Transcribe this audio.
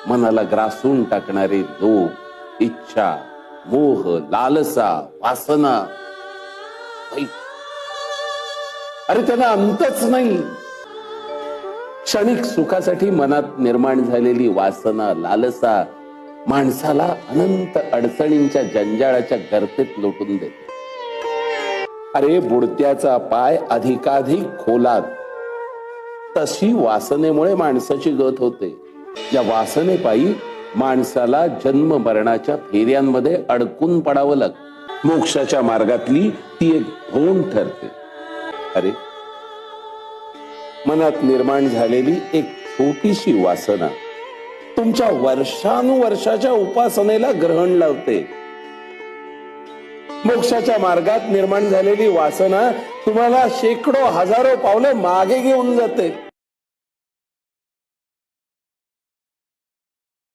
मनाला ग्रासून टाकणारे लोभ, इच्छा, मोह, लालसा, वासना, अरे त्यांना अंतच नाही. क्षणिक सुखासाठी मनात निर्माण झालेली वासना, लालसा माणसाला अनंत अडचणींच्या जंजाळाच्या गर्तेत लोटून देते. अरे बुडत्याचा पाय अधिकाधिक खोलात, तशी वासनेमुळे माणसाची गत होते. या वासनेपायी माणसाला जन्म मरणाच्या फेऱ्यांमध्ये अडकून पडावं लागतं. मोक्षाच्या मार्गातली ती एक भोंड ठरते. अरे मनात निर्माण झालेली एक छोटीशी वासना तुमच्या वर्षानुवर्षाच्या उपासनेला ग्रहण लावते. मोक्षाच्या मार्गात निर्माण झालेली वासना तुम्हाला शेकडो हजारो पावलं मागे घेऊन जाते.